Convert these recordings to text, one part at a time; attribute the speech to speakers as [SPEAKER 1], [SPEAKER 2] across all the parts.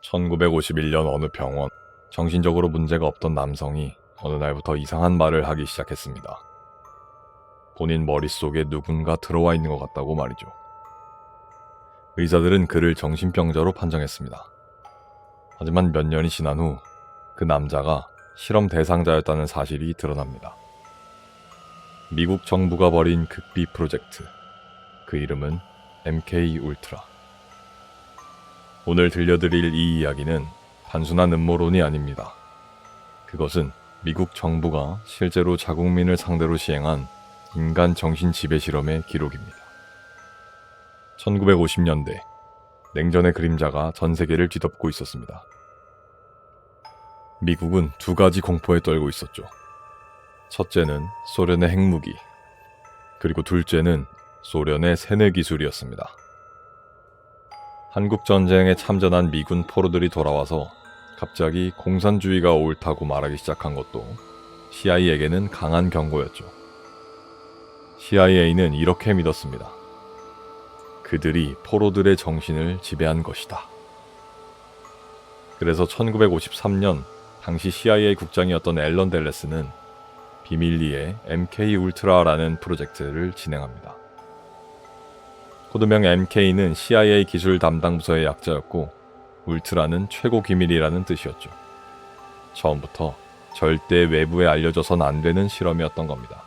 [SPEAKER 1] 1951년 어느 병원, 정신적으로 문제가 없던 남성이 어느 날부터 이상한 말을 하기 시작했습니다. 본인 머릿속에 누군가 들어와 있는 것 같다고 말이죠. 의사들은 그를 정신병자로 판정했습니다. 하지만 몇 년이 지난 후 그 남자가 실험 대상자였다는 사실이 드러납니다. 미국 정부가 벌인 극비 프로젝트, 그 이름은 MK 울트라. 오늘 들려드릴 이 이야기는 단순한 음모론이 아닙니다. 그것은 미국 정부가 실제로 자국민을 상대로 시행한 인간 정신 지배 실험의 기록입니다. 1950년대, 냉전의 그림자가 전 세계를 뒤덮고 있었습니다. 미국은 두 가지 공포에 떨고 있었죠. 첫째는 소련의 핵무기, 그리고 둘째는 소련의 세뇌 기술이었습니다. 한국전쟁에 참전한 미군 포로들이 돌아와서 갑자기 공산주의가 옳다고 말하기 시작한 것도 CIA에게는 강한 경고였죠. CIA는 이렇게 믿었습니다. 그들이 포로들의 정신을 지배한 것이다. 그래서 1953년 당시 CIA 국장이었던 앨런 댈레스는 비밀리에 MK 울트라라는 프로젝트를 진행합니다. 코드명 MK는 CIA 기술 담당 부서의 약자였고 울트라는 최고 기밀이라는 뜻이었죠. 처음부터 절대 외부에 알려져선 안 되는 실험이었던 겁니다.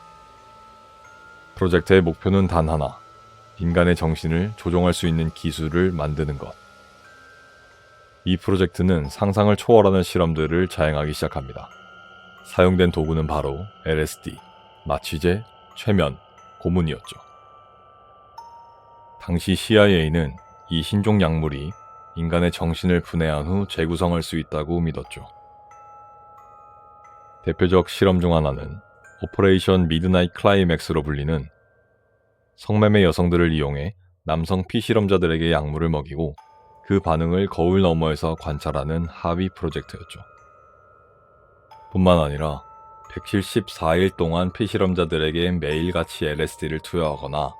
[SPEAKER 1] 프로젝트의 목표는 단 하나, 인간의 정신을 조종할 수 있는 기술을 만드는 것. 이 프로젝트는 상상을 초월하는 실험들을 자행하기 시작합니다. 사용된 도구는 바로 LSD, 마취제, 최면, 고문이었죠. 당시 CIA는 이 신종 약물이 인간의 정신을 분해한 후 재구성할 수 있다고 믿었죠. 대표적 실험 중 하나는 오퍼레이션 미드나잇 클라이맥스로 불리는 성매매 여성들을 이용해 남성 피실험자들에게 약물을 먹이고 그 반응을 거울 너머에서 관찰하는 하위 프로젝트였죠. 뿐만 아니라 174일 동안 피실험자들에게 매일같이 LSD를 투여하거나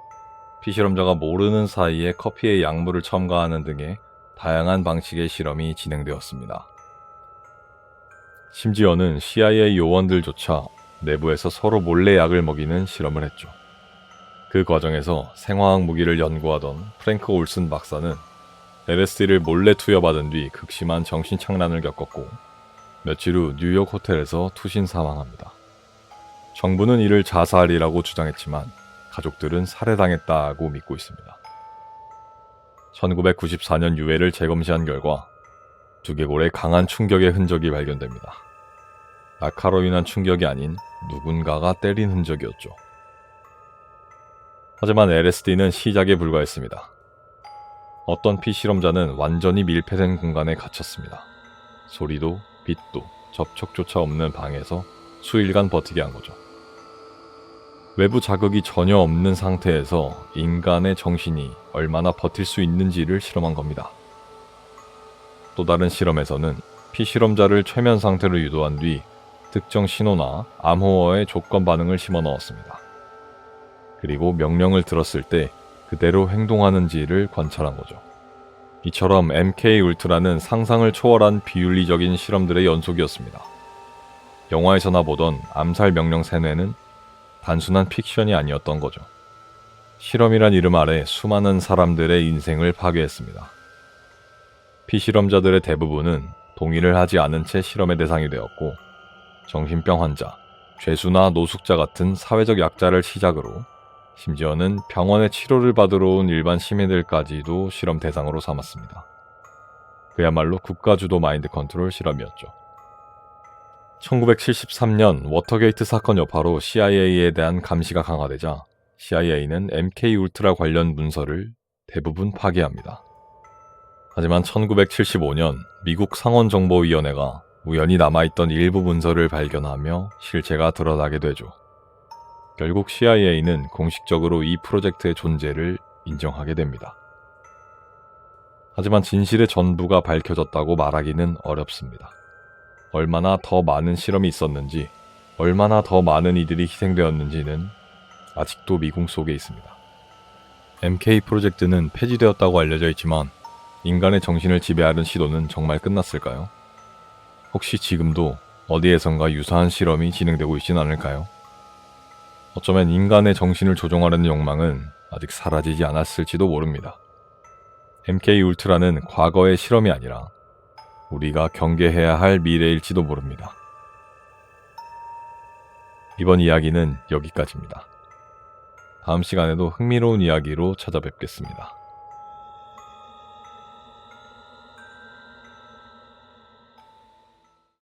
[SPEAKER 1] 피실험자가 모르는 사이에 커피에 약물을 첨가하는 등의 다양한 방식의 실험이 진행되었습니다. 심지어는 CIA 요원들조차 내부에서 서로 몰래 약을 먹이는 실험을 했죠. 그 과정에서 생화학 무기를 연구하던 프랭크 올슨 박사는 LSD를 몰래 투여받은 뒤 극심한 정신착란을 겪었고 며칠 후 뉴욕 호텔에서 투신 사망합니다. 정부는 이를 자살이라고 주장했지만 가족들은 살해당했다고 믿고 있습니다. 1994년 유해를 재검시한 결과 두개골에 강한 충격의 흔적이 발견됩니다. 낙하로 인한 충격이 아닌 누군가가 때린 흔적이었죠. 하지만 LSD는 시작에 불과했습니다. 어떤 피실험자는 완전히 밀폐된 공간에 갇혔습니다. 소리도 빛도 접촉조차 없는 방에서 수일간 버티게 한 거죠. 외부 자극이 전혀 없는 상태에서 인간의 정신이 얼마나 버틸 수 있는지를 실험한 겁니다. 또 다른 실험에서는 피실험자를 최면 상태로 유도한 뒤 특정 신호나 암호어의 조건 반응을 심어 넣었습니다. 그리고 명령을 들었을 때 그대로 행동하는지를 관찰한 거죠. 이처럼 MK 울트라는 상상을 초월한 비윤리적인 실험들의 연속이었습니다. 영화에서나 보던 암살 명령 세뇌는 단순한 픽션이 아니었던 거죠. 실험이란 이름 아래 수많은 사람들의 인생을 파괴했습니다. 피실험자들의 대부분은 동의를 하지 않은 채 실험의 대상이 되었고 정신병 환자, 죄수나 노숙자 같은 사회적 약자를 시작으로 심지어는 병원에 치료를 받으러 온 일반 시민들까지도 실험 대상으로 삼았습니다. 그야말로 국가주도 마인드 컨트롤 실험이었죠. 1973년 워터게이트 사건 여파로 CIA에 대한 감시가 강화되자 CIA는 MK 울트라 관련 문서를 대부분 파기합니다. 하지만 1975년 미국 상원정보위원회가 우연히 남아있던 일부 문서를 발견하며 실체가 드러나게 되죠. 결국 CIA는 공식적으로 이 프로젝트의 존재를 인정하게 됩니다. 하지만 진실의 전부가 밝혀졌다고 말하기는 어렵습니다. 얼마나 더 많은 실험이 있었는지, 얼마나 더 많은 이들이 희생되었는지는 아직도 미궁 속에 있습니다. MK 프로젝트는 폐지되었다고 알려져 있지만 인간의 정신을 지배하는 시도는 정말 끝났을까요? 혹시 지금도 어디에선가 유사한 실험이 진행되고 있진 않을까요? 어쩌면 인간의 정신을 조종하려는 욕망은 아직 사라지지 않았을지도 모릅니다. MK 울트라는 과거의 실험이 아니라 우리가 경계해야 할 미래일지도 모릅니다. 이번 이야기는 여기까지입니다. 다음 시간에도 흥미로운 이야기로 찾아뵙겠습니다.